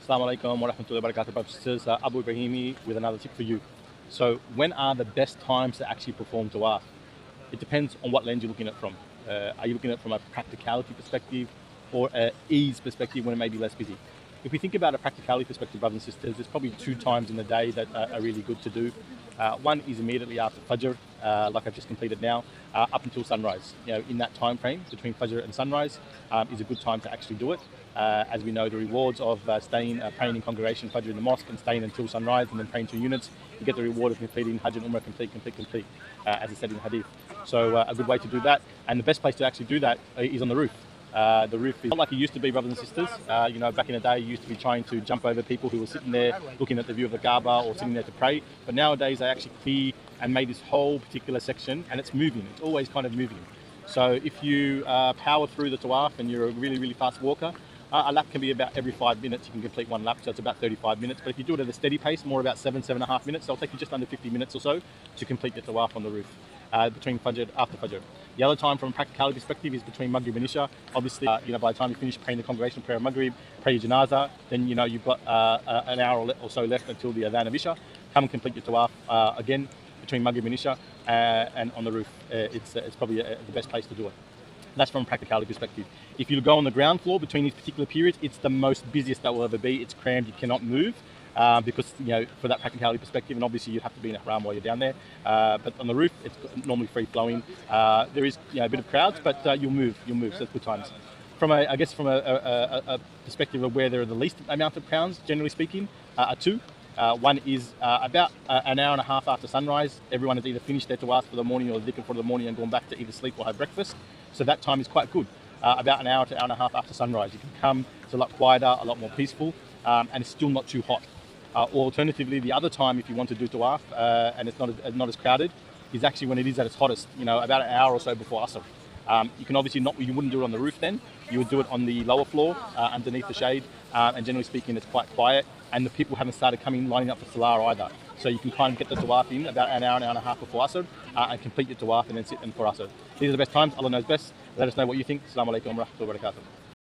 Assalamu alaikum wa rahmatullahi wa barakatuh, brothers and sisters. Abu Ibraheem with another tip for you. So, when are the best times to actually perform Tawaf? It depends on what lens you're looking at from. Are you looking at it from a practicality perspective or an ease perspective when it may be less busy? If we think about a practicality perspective, brothers and sisters, there's probably 2 times in the day that are really good to do. One is immediately after Fajr, like I've just completed now, up until sunrise. In that time frame between Fajr and sunrise is a good time to actually do it. As we know, the rewards of praying in congregation Fajr in the mosque and staying until sunrise and then praying 2 units, you get the reward of completing Hajj and Umrah complete, as it said in the Hadith. So a good way to do that, and the best place to actually do that is on the roof. The roof is not like it used to be, brothers and sisters. Back in the day, you used to be trying to jump over people who were sitting there looking at the view of the Kaaba or sitting there to pray. But nowadays, they actually clear and made this whole particular section, and it's moving. It's always kind of moving. So if you power through the Tawaf and you're a really, really fast walker, a lap can be about every 5 minutes. You can complete 1 lap, so it's about 35 minutes. But if you do it at a steady pace, more about 7.5 minutes, it'll take you just under 50 minutes or so to complete the Tawaf on the roof. Between Fajr, after Fajr. The other time from a practicality perspective is between Maghrib and Isha. Obviously, by the time you finish praying the congregation prayer of Maghrib, pray your Janazah, then you've got an hour or so left until the Adhan of Isha. Come and complete your Tawaf again between Maghrib and Isha, and on the roof. It's probably the best place to do it. That's from a practicality perspective. If you go on the ground floor between these particular periods, it's the most busiest that will ever be. It's crammed, you cannot move. Because for that practicality perspective, and obviously you'd have to be in a Haram while you're down there. But on the roof, it's normally free flowing. There is a bit of crowds, but you'll move. So it's good times. From a perspective of where there are the least amount of crowds, generally speaking, are 2. One is about an hour and a half after sunrise. Everyone has either finished their Tawaf for the morning or dhikr for the morning and gone back to either sleep or have breakfast. So that time is quite good. About an hour to hour and a half after sunrise, you can come. It's a lot quieter, a lot more peaceful, and it's still not too hot. Alternatively, the other time, if you want to do Tawaf and it's not as crowded, is actually when it is at its hottest. About an hour or so before Asr. You can obviously you wouldn't do it on the roof then. You would do it on the lower floor underneath the shade, and generally speaking, it's quite quiet, and the people haven't started lining up for Salah either. So you can kind of get the Tawaf in about an hour and a half before Asr and complete your Tawaf and then sit in for Asr. These are the best times. Allah knows best. Let us know what you think. Assalamu alaikum wa rahmatullahi wa barakatuh.